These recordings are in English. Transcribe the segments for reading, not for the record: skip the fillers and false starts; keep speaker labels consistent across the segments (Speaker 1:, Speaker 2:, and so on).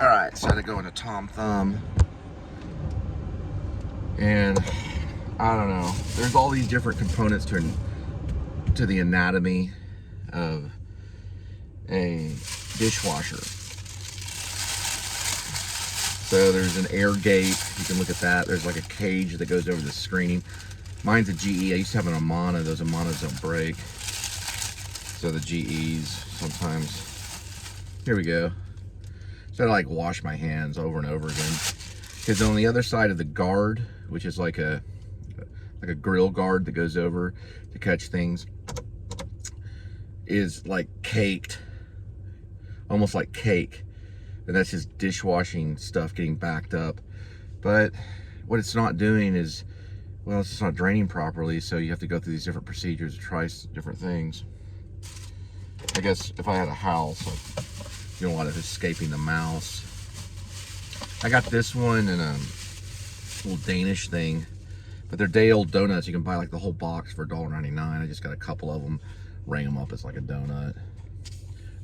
Speaker 1: Alright, so I had to go into Tom Thumb. And I don't know. There's all these different components to the anatomy of a dishwasher. So there's an air gate. You can look at that. There's like a cage that goes over the screening. Mine's a GE. I used to have an Amana. Those Amanas don't break. So the GEs sometimes. Here we go. So I like wash my hands over and over again. Because on the other side of the guard, which is like a grill guard that goes over to catch things, is like caked, almost like cake. And that's just dishwashing stuff getting backed up. But what it's not doing is, well, it's just not draining properly, so you have to go through these different procedures to try different things. I guess if I had a house, you don't want it escaping the mouse. I got this one in a little Danish thing, but they're day-old donuts. You can buy like the whole box for $1.99. I just got a couple of them, ring them up as like a donut.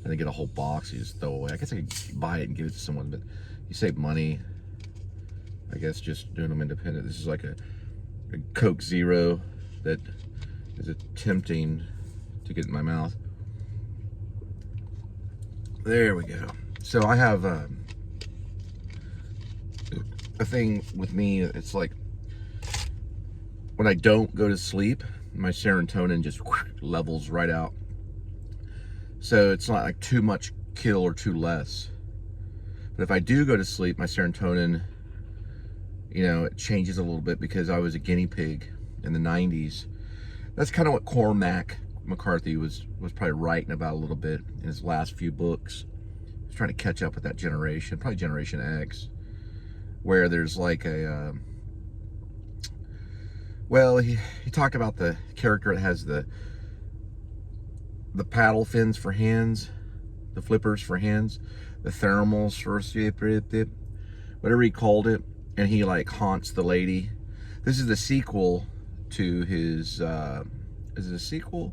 Speaker 1: And then get a whole box you just throw away. I guess I could buy it and give it to someone, but you save money, I guess, just doing them independent. This is like a Coke Zero that is attempting to get in my mouth. There we go. So I have a thing with me. It's like when I don't go to sleep, my serotonin just levels right out. So it's not like too much kill or too less. But if I do go to sleep, my serotonin, you know, it changes a little bit because I was a guinea pig in the 90s. That's kind of what Cormac McCarthy was probably writing about a little bit in his last few books. He's trying to catch up with that generation, probably Generation X, where there's like a, well, he talked about the character that has the paddle fins for hands, the flippers for hands, the thermals for whatever he called it, and he like haunts the lady. This is the sequel to his, is it a sequel?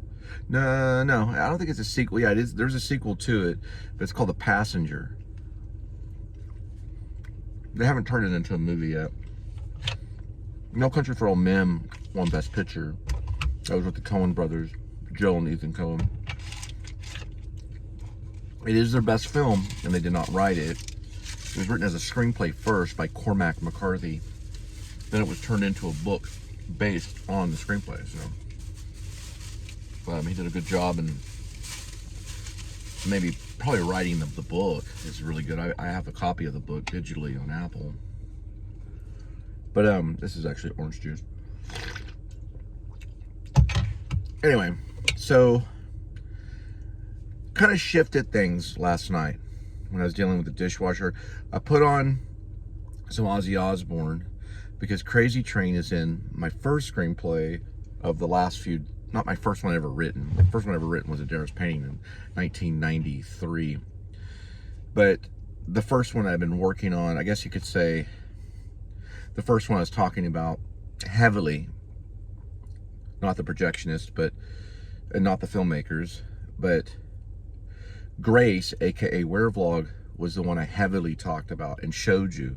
Speaker 1: No, I don't think it's a sequel. Yeah, it is. There's a sequel to it, but it's called The Passenger. They haven't turned it into a movie yet. No Country for Old Men won Best Picture. That was with the Coen brothers, Joe and Ethan Coen. It is their best film, and they did not write it. It was written as a screenplay first by Cormac McCarthy. Then it was turned into a book based on the screenplay. So he did a good job, and maybe probably writing the book is really good. I have a copy of the book digitally on Apple. But this is actually orange juice. Anyway, so kind of shifted things last night when I was dealing with the dishwasher. I put on some Ozzy Osbourne because Crazy Train is in my first screenplay of the last few, not my first one ever written. The first one ever written was a Darius painting in 1993. But the first one I've been working on, I guess you could say, the first one I was talking about heavily, not the projectionist, but, and not the filmmakers, but Grace, aka Werevlog, was the one I heavily talked about and showed you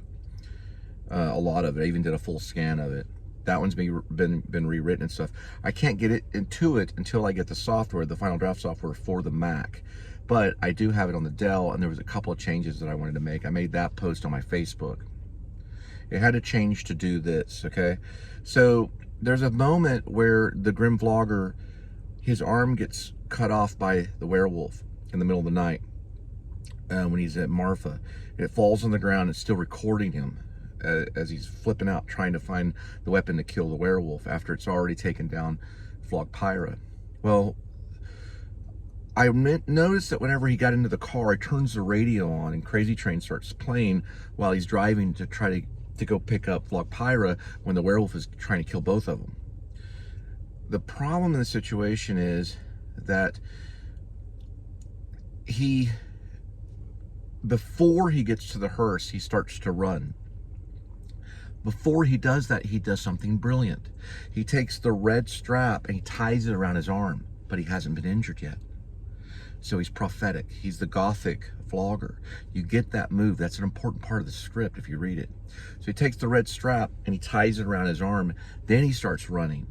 Speaker 1: a lot of it. I even did a full scan of it. That one's been rewritten and stuff. I can't get it into it until I get the software, the Final Draft software for the Mac. But I do have it on the Dell, and there was a couple of changes that I wanted to make. I made that post on my Facebook. It had to change to do this, okay? So there's a moment where the Grim Vlogger, his arm gets cut off by the werewolf in the middle of the night when he's at Marfa. It falls on the ground. It's still recording him as he's flipping out, trying to find the weapon to kill the werewolf after it's already taken down Vlogpyra. Well, I noticed that whenever he got into the car, he turns the radio on and Crazy Train starts playing while he's driving to try to go pick up Vlogpyra when the werewolf is trying to kill both of them. The problem in the situation is that before he gets to the hearse, he starts to run. Before he does that, he does something brilliant. He takes the red strap and he ties it around his arm, but he hasn't been injured yet. So he's prophetic. He's the gothic vlogger. You get that move. That's an important part of the script if you read it. So he takes the red strap and he ties it around his arm. Then he starts running.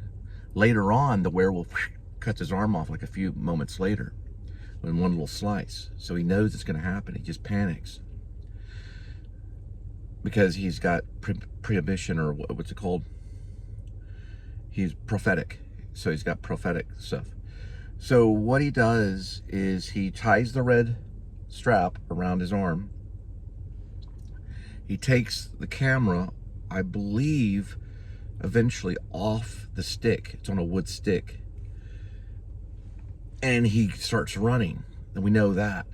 Speaker 1: Later on, the werewolf cuts his arm off like a few moments later in one little slice. So he knows it's going to happen. He just panics because he's got prohibition, or what's it called? He's prophetic. So he's got prophetic stuff. So what he does is he ties the red strap around his arm. He takes the camera, I believe, eventually off the stick. It's on a wood stick. And he starts running. And we know that.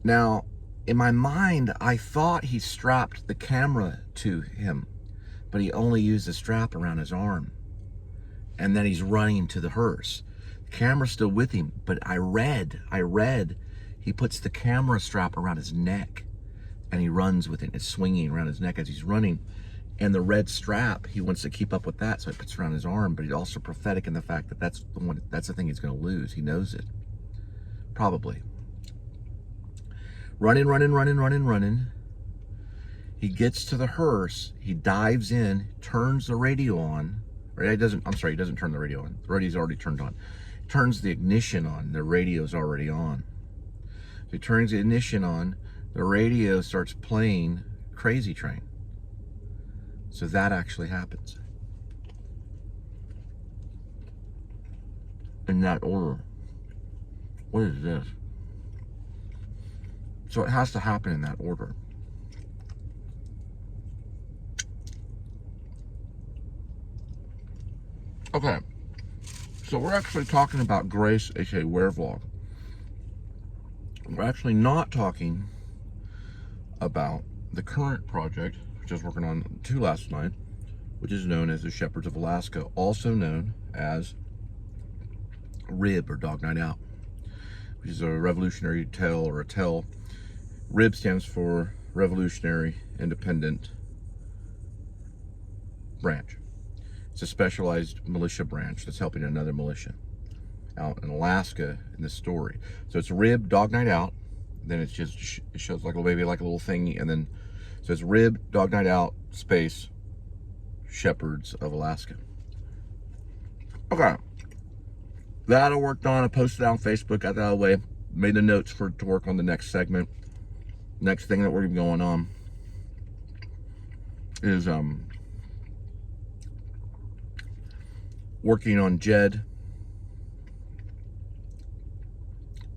Speaker 1: Now, in my mind, I thought he strapped the camera to him, but he only used the strap around his arm. And then he's running to the hearse. The camera's still with him, but I read he puts the camera strap around his neck and he runs with it. It's swinging around his neck as he's running. And the red strap, he wants to keep up with that, so he puts it around his arm, but he's also prophetic in the fact that that's the thing he's going to lose. He knows it. Probably. Running. He gets to the hearse, he dives in, turns the radio on. Or he doesn't turn the radio on. The radio's already turned on. Turns the ignition on. The radio's already on. So he turns the ignition on. The radio starts playing Crazy Train. So that actually happens. In that order. What is this? So it has to happen in that order. Okay, so we're actually talking about Grace, aka Werevlog. We're actually not talking about the current project, which I was working on 2 last night, which is known as the Shepherds of Alaska, also known as RIB, or Dog Night Out, which is a revolutionary tale, or a tale. RIB stands for Revolutionary Independent Branch. It's a specialized militia branch that's helping another militia out in Alaska in this story. So it's RIB, Dog Night Out. Then it's just, it shows like maybe like a little thingy, and then so it's RIB, Dog Night Out, space, Shepherds of Alaska. Okay, that I worked on. I posted it on Facebook, got that out of the way, made the notes to work on the next segment. Next thing that we're going on is working on Jed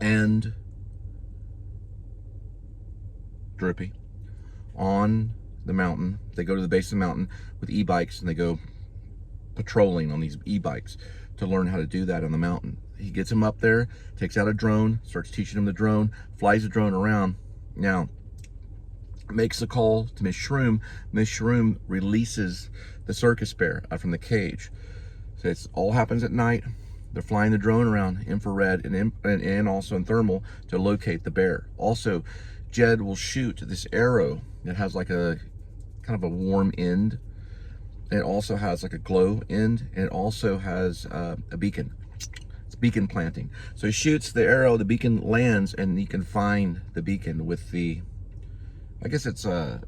Speaker 1: and Drippy on the mountain. They go to the base of the mountain with e-bikes, and they go patrolling on these e-bikes to learn how to do that on the mountain. He gets him up there, takes out a drone, starts teaching him the drone, flies the drone around. Now, makes a call to Miss Shroom. Miss Shroom releases the circus bear out from the cage. So it all happens at night. They're flying the drone around infrared and also in thermal to locate the bear. Also, Jed will shoot this arrow that has like a kind of a warm end. It also has like a glow end, and it also has a beacon. It's beacon planting. So he shoots the arrow, the beacon lands, and you can find the beacon with the, I guess it's a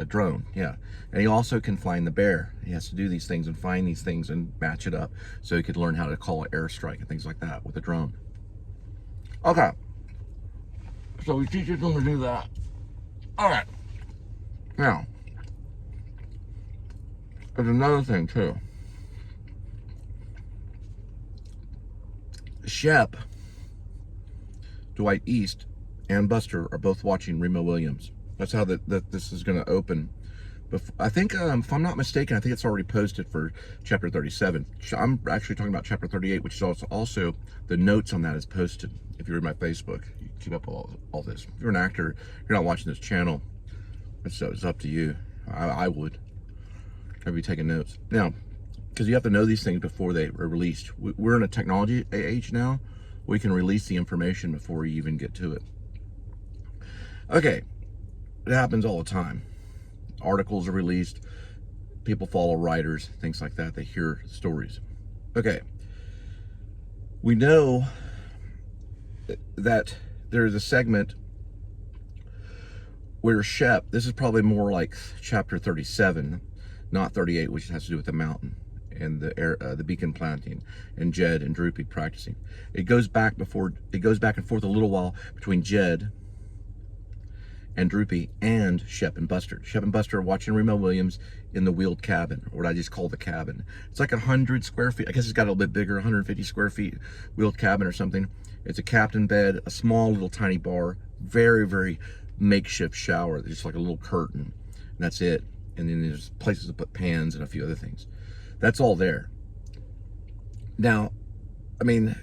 Speaker 1: drone, yeah. And he also can find the bear. He has to do these things and find these things and match it up so he could learn how to call an airstrike and things like that with a drone. Okay. So he teaches them to do that. All right. Now, there's another thing too. Shep, Dwight East, and Buster are both watching Remo Williams. That's how that this is going to open. I think, if I'm not mistaken, I think it's already posted for chapter 37. I'm actually talking about chapter 38, which is also the notes on that is posted. If you read my Facebook, you keep up with all this. If you're an actor, you're not watching this channel, it's up to you. I would. I'd be taking notes. Now, because you have to know these things before they are released. We're in a technology age now. We can release the information before you even get to it. Okay. It happens all the time. Articles are released, people follow writers, things like that. They hear stories. Okay. We know that there's a segment where Shep, this is probably more like chapter 37, not 38, which has to do with the mountain and the beacon planting, and Jed and Droopy practicing. It goes back and forth a little while between Jed and Droopy and Shep and Buster. Shep and Buster are watching Remo Williams in the wheeled cabin, or what I just call the cabin. It's like 100 square feet. I guess it's got a little bit bigger, 150 square feet wheeled cabin or something. It's a captain bed, a small little tiny bar, very, very makeshift shower, just like a little curtain, and that's it. And then there's places to put pans and a few other things. That's all there. Now, I mean,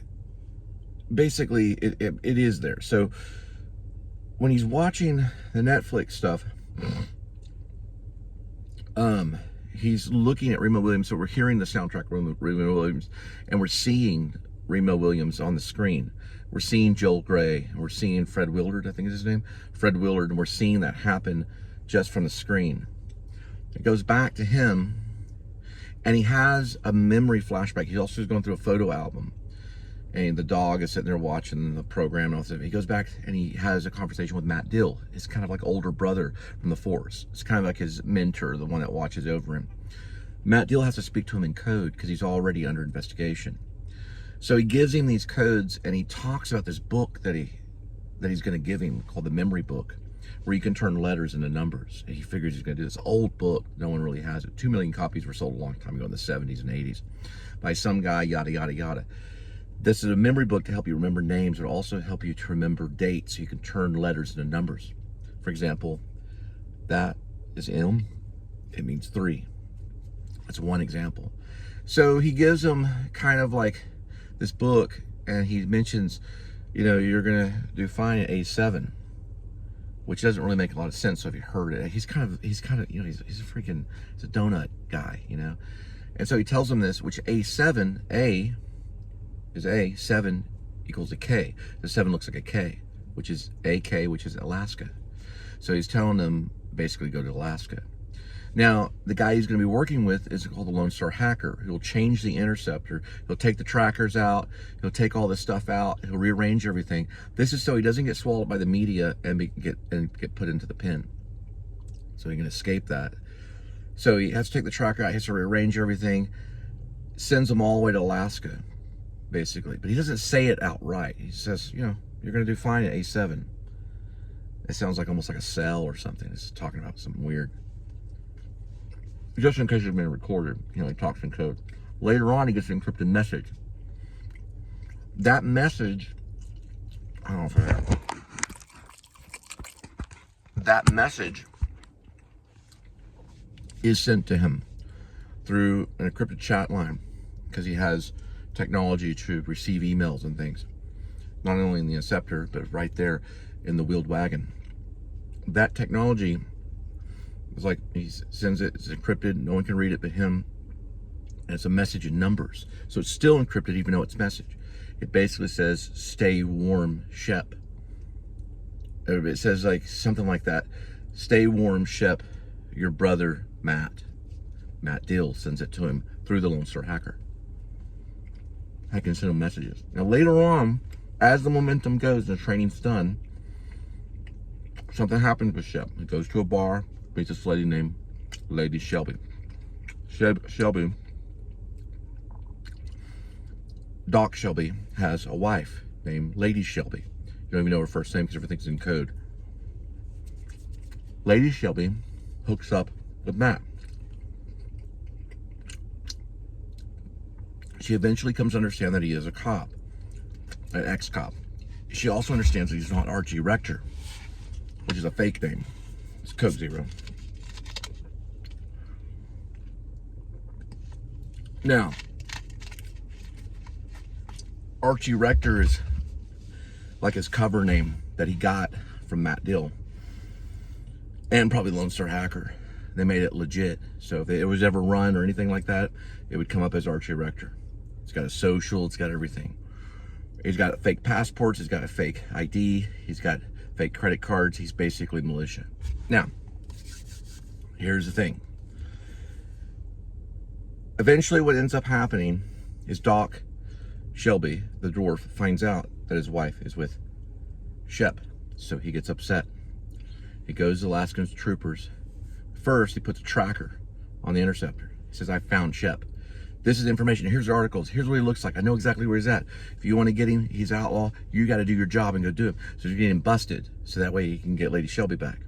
Speaker 1: basically it is there. So when he's watching the Netflix stuff, he's looking at Remo Williams. So we're hearing the soundtrack Remo Williams, and we're seeing Remo Williams on the screen. We're seeing Joel Grey, and we're seeing Fred Willard, I think is his name, Fred Willard, and we're seeing that happen just from the screen. It goes back to him, and he has a memory flashback. He's also going through a photo album, and the dog is sitting there watching the program and all that. He goes back and he has a conversation with Matt Dill, his kind of like older brother from the Force. It's kind of like his mentor, the one that watches over him. Matt Dill has to speak to him in code because he's already under investigation. So he gives him these codes, and he talks about this book that he's going to give him called the Memory Book, where you can turn letters into numbers. And he figures he's going to do this old book. No one really has it. 2 million copies were sold a long time ago in the 70s and 80s by some guy, yada, yada, yada. This is a memory book to help you remember names, but also help you to remember dates, so you can turn letters into numbers. For example, that is M. It means 3. That's one example. So he gives him kind of like this book, and he mentions, you know, you're gonna do fine at A7, which doesn't really make a lot of sense. So if you heard it, he's kind of, you know, he's a donut guy, you know. And so he tells him this, which A7, A is A, 7 equals a K. The 7 looks like a K, which is AK, which is Alaska. So he's telling them basically go to Alaska. Now, the guy he's going to be working with is called the Lone Star Hacker. He'll change the interceptor. He'll take the trackers out. He'll take all this stuff out. He'll rearrange everything. This is so he doesn't get swallowed by the media and get put into the pen. So he can escape that. So he has to take the tracker out. He has to rearrange everything. Sends them all the way to Alaska, basically. But he doesn't say it outright. He says, you know, you're going to do fine at A7. It sounds like almost like a cell or something. It's talking about something weird. Just in case it's been recorded, you know, he talks in code. Later on, he gets an encrypted message. That message, I don't know if I have. That message is sent to him through an encrypted chat line, because he has technology to receive emails and things, not only in the Inceptor, but right there in the wheeled wagon. That technology is like, he sends it, it's encrypted, no one can read it but him, and it's a message in numbers. So it's still encrypted even though it's message. It basically says, stay warm, Shep. It says like something like that, stay warm, Shep, your brother, Matt Dill sends it to him through the Lone Star Hacker. I can send him messages. Now later on, as the momentum goes and the training's done, something happens with Shep. He goes to a bar, meets this lady named Lady Shelby. Shelby, Doc Shelby, has a wife named Lady Shelby. You don't even know her first name because everything's in code. Lady Shelby hooks up with Matt. She eventually comes to understand that he is a cop, an ex-cop. She also understands that he's not Archie Rector, which is a fake name. It's Code Zero. Now, Archie Rector is like his cover name that he got from Matt Dill, and probably Lone Star Hacker. They made it legit, so if it was ever run or anything like that, it would come up as Archie Rector. It's got a social, it's got everything. He's got fake passports, he's got a fake ID, he's got fake credit cards. He's basically militia. Now, here's the thing. Eventually what ends up happening is Doc Shelby, the dwarf, finds out that his wife is with Shep. So he gets upset. He goes to Alaskan troopers. First, he puts a tracker on the interceptor. He says, I found Shep. This is information. Here's the articles. Here's what he looks like. I know exactly where he's at. If you want to get him, he's an outlaw. You got to do your job and go do it. So you're getting busted. So that way you can get Lady Shelby back.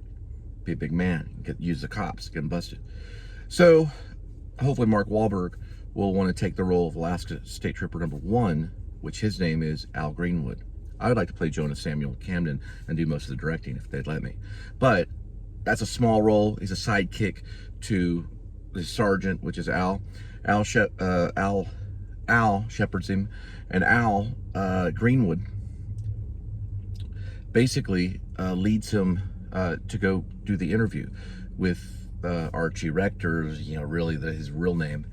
Speaker 1: Be a big man. Use the cops. Get him busted. So hopefully Mark Wahlberg will want to take the role of Alaska State Trooper number 1, which his name is Al Greenwood. I would like to play Jonah Samuel Camden and do most of the directing if they'd let me. But that's a small role. He's a sidekick to the sergeant, which is Al. Al shepherds him, and Al Greenwood basically leads him to go do the interview with Archie Rector. You know, really his real name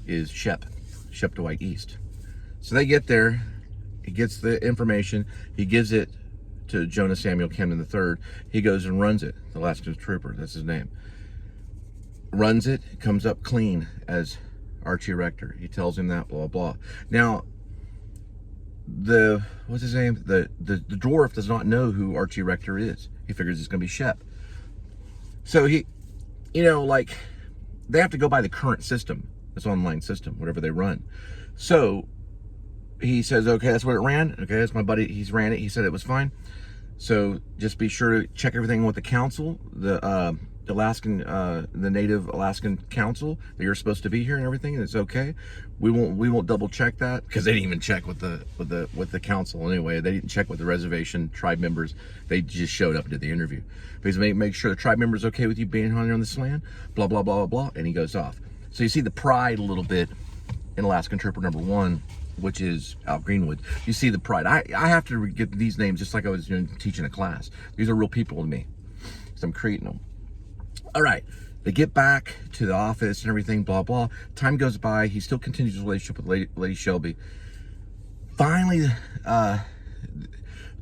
Speaker 1: is Shep Dwight East. So they get there. He gets the information. He gives it to Jonah Samuel Camden III. He goes and runs it. The Alaskan Trooper, that's his name. Runs it, comes up clean as Archie Rector. He tells him that, blah, blah. Now, what's his name? The dwarf does not know who Archie Rector is. He figures it's going to be Shep. So he, you know, like, they have to go by the current system, this online system, whatever they run. So he says, okay, that's what it ran. Okay, that's my buddy. He's ran it. He said it was fine. So just be sure to check everything with the council, the Native Alaskan Council, that you're supposed to be here and everything, and it's okay. We won't double check that, because they didn't even check with the council anyway. They didn't check with the reservation tribe members. They just showed up and did the interview. Because make sure the tribe member's okay with you being on this land, blah blah blah blah blah, and he goes off. So you see the pride a little bit in Alaskan Trooper number 1, which is Al Greenwood. You see the pride. I have to get these names just like I was teaching a class. These are real people to me, because I'm creating them. All right, they get back to the office and everything, blah, blah. Time goes by. He still continues his relationship with Lady Shelby. Finally,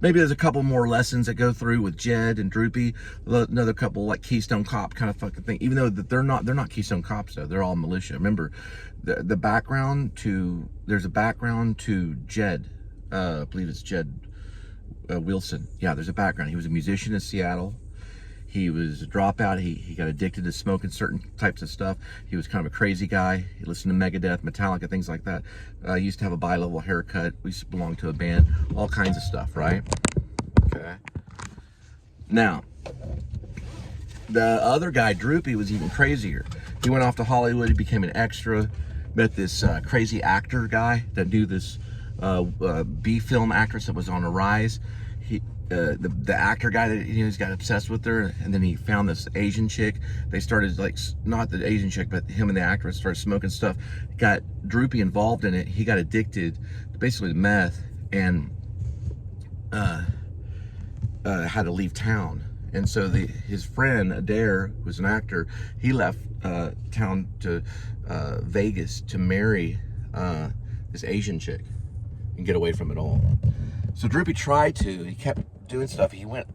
Speaker 1: maybe there's a couple more lessons that go through with Jed and Droopy. Another couple like Keystone Cop kind of fucking thing. Even though they're not Keystone Cops though. They're all militia. Remember, there's a background to Jed. I believe it's Jed Wilson. Yeah, there's a background. He was a musician in Seattle. He was a dropout. He got addicted to smoking certain types of stuff. He was kind of a crazy guy. He listened to Megadeth, Metallica, things like that. He used to have a bi-level haircut. We used to belong to a band. All kinds of stuff, right? Okay. Now, the other guy, Droopy, was even crazier. He went off to Hollywood. He became an extra. Met this crazy actor guy that knew this B-film actress that was on a rise. The actor guy that he's got obsessed with her, and then he found this Asian chick. They started, like, not the Asian chick, but him and the actress started smoking stuff. Got Droopy involved in it. He got addicted to basically meth, and had to leave town. And so his friend Adair, who's an actor, he left town to Vegas to marry this Asian chick and get away from it all. So Droopy tried to. He kept doing stuff. He went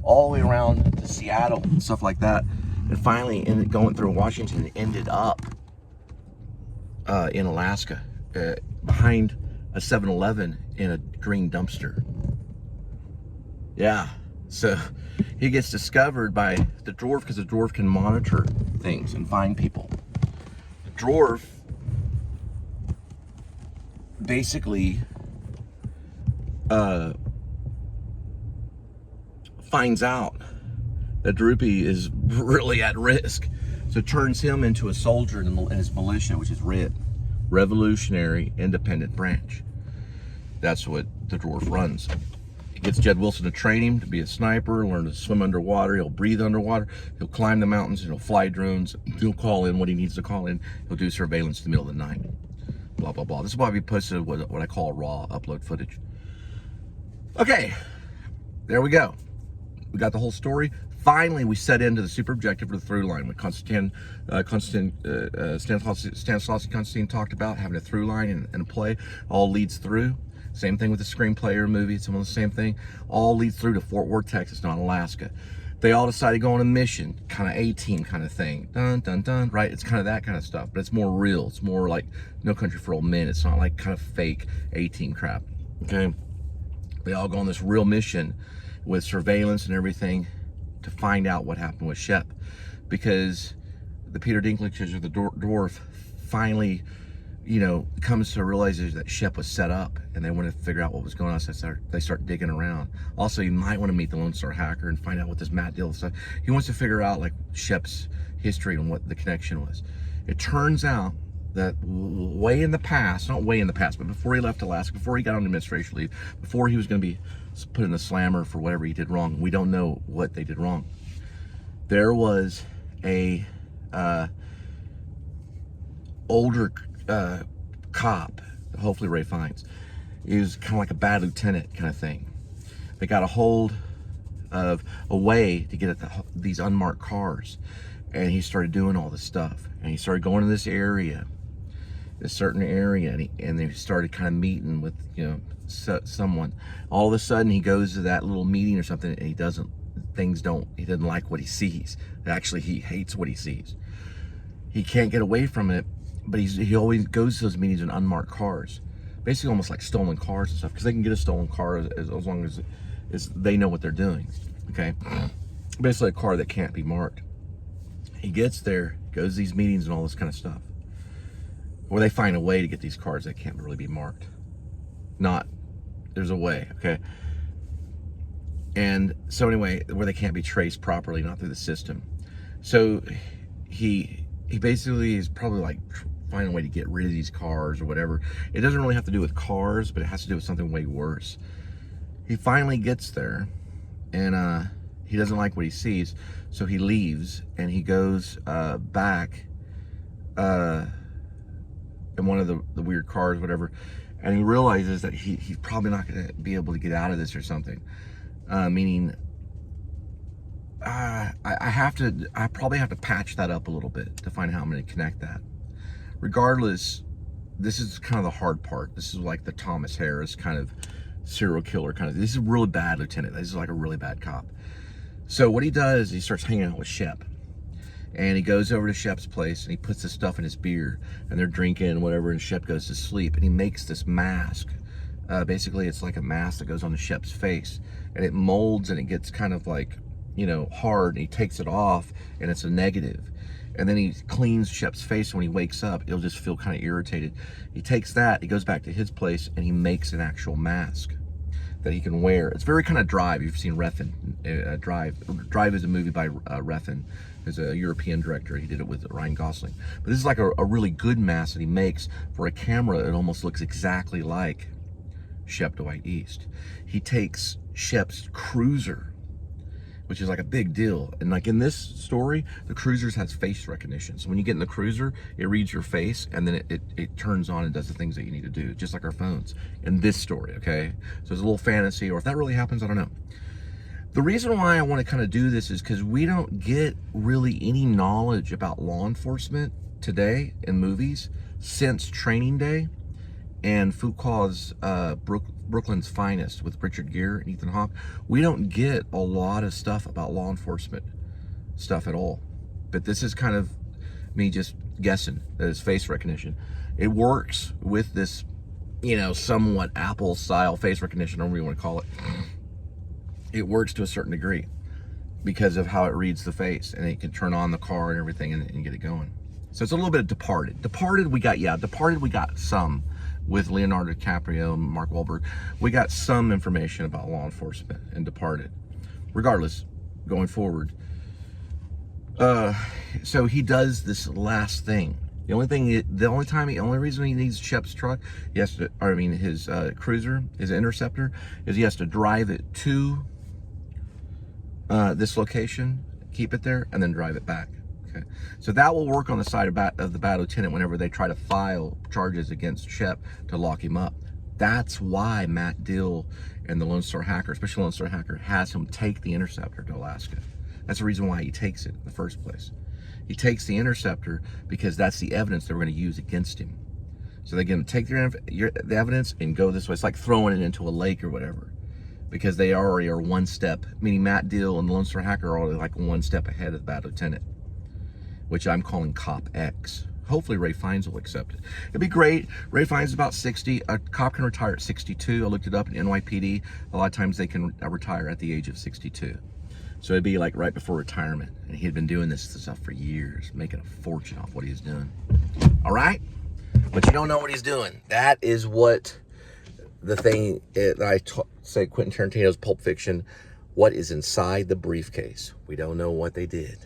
Speaker 1: all the way around to Seattle and stuff like that, and finally ended going through Washington and ended up in Alaska, behind a 7-Eleven in a green dumpster. Yeah, so he gets discovered by the dwarf, because the dwarf can monitor things and find people. The dwarf basically finds out that Droopy is really at risk, so turns him into a soldier in his militia, which is RIB, Revolutionary Independent Branch. That's what the dwarf runs. He gets Jed Wilson to train him to be a sniper, learn to swim underwater. He'll breathe underwater. He'll climb the mountains. He'll fly drones. He'll call in what he needs to call in. He'll do surveillance in the middle of the night. Blah, blah, blah. This is why we posted what I call raw upload footage. Okay, there we go. We got the whole story. Finally, we set into the super objective for the through line. When Stanislavski Constantine talked about having a through line and a play, all leads through. Same thing with the screenplay or movie. It's almost the same thing. All leads through to Fort Worth, Texas, not Alaska. They all decided to go on a mission, kind of A-Team kind of thing. Dun, dun, dun, right? It's kind of that kind of stuff, but it's more real. It's more like No Country for Old Men. It's not like kind of fake A-Team crap, okay? They all go on this real mission with surveillance and everything to find out what happened with Shep, because the Peter Dinklages, or the dwarf, finally, you know, comes to realize that Shep was set up, and they want to figure out what was going on. So they start digging around. Also, you might want to meet the Lone Star Hacker and find out what this Matt deal is. He wants to figure out like Shep's history and what the connection was. It turns out that way in the past, not way in the past, but before he left Alaska, before he got on administration leave, before he was going to be put in the slammer for whatever he did wrong, we don't know what they did wrong. There was a older cop, hopefully Ray finds. He was kind of like a bad lieutenant kind of thing. They got a hold of a way to get at these unmarked cars, and he started doing all this stuff. And he started going to this area, this certain area, and they started kind of meeting with, you know, someone. All of a sudden, he goes to that little meeting or something, and he doesn't like what he sees. Actually, he hates what he sees. He can't get away from it, but he always goes to those meetings in unmarked cars, basically almost like stolen cars and stuff, because they can get a stolen car as long as they know what they're doing. Okay, basically a car that can't be marked. He gets there, goes to these meetings and all this kind of stuff, where they find a way to get these cars that can't really be marked. There's a way, okay? And so anyway, where they can't be traced properly, not through the system. So he basically is probably like finding a way to get rid of these cars or whatever. It doesn't really have to do with cars, but it has to do with something way worse. He finally gets there, and he doesn't like what he sees, so he leaves, and he goes back in one of the weird cars, whatever, and he realizes that he's probably not going to be able to get out of this or something. Meaning, I probably have to patch that up a little bit to find how I'm going to connect that. Regardless, this is kind of the hard part. This is like the Thomas Harris kind of serial killer kind of. This is a really bad lieutenant. This is like a really bad cop. So what he does, he starts hanging out with Shep, and he goes over to Shep's place, and he puts this stuff in his beer, and they're drinking and whatever, and Shep goes to sleep, and he makes this mask. Basically, it's like a mask that goes on Shep's face, and it molds, and it gets kind of like, you know, hard, and he takes it off, and it's a negative. And then he cleans Shep's face. When he wakes up, he'll just feel kind of irritated. He takes that, he goes back to his place, and he makes an actual mask that he can wear. It's very kind of Drive. You've seen Refn. Drive is a movie by Refn. He's a European director. He did it with Ryan Gosling. But this is like a really good mask that he makes for a camera. It almost looks exactly like Shep Dwight East. He takes Shep's cruiser, which is like a big deal. And like in this story, the cruisers has face recognition. So when you get in the cruiser, it reads your face, and then it turns on and does the things that you need to do, just like our phones in this story, okay? So it's a little fantasy, or if that really happens, I don't know. The reason why I want to kind of do this is because we don't get really any knowledge about law enforcement today in movies since Training Day and Foucault's Brooklyn's Finest with Richard Gere and Ethan Hawke. We don't get a lot of stuff about law enforcement stuff at all. But this is kind of me just guessing that it's face recognition. It works with this, you know, somewhat Apple style face recognition, whatever you want to call it. It works to a certain degree because of how it reads the face, and it can turn on the car and everything and get it going. So it's a little bit of Departed. Departed we got some with Leonardo DiCaprio and Mark Wahlberg. We got some information about law enforcement and Departed. Regardless, going forward. So he does this last thing. The only reason he needs Shep's truck, his cruiser, his Interceptor, is he has to drive it to this location, keep it there, and then drive it back. Okay, so that will work on the side of the bad lieutenant whenever they try to file charges against Shep to lock him up. That's why Matt Dill and the Lone Star Hacker, especially Lone Star Hacker, has him take the Interceptor to Alaska. That's the reason why he takes it in the first place. He takes the Interceptor because that's the evidence they were going to use against him. So they get him to take the evidence and go this way. It's like throwing it into a lake or whatever, because they already are one step, meaning Matt Dill and the Lone Star Hacker are already like one step ahead of the bad lieutenant, which I'm calling Cop X. hopefully Ray Fiennes will accept it. It'd be great. Ray Fiennes is about 60. A cop can retire at 62. I looked it up in NYPD. A lot of times they can retire at the age of 62. So it'd be like right before retirement. And he had been doing this stuff for years, making a fortune off what he's doing. All right? But you don't know what he's doing. That is what the thing that I say Quentin Tarantino's Pulp Fiction, what is inside the briefcase. We don't know what they did.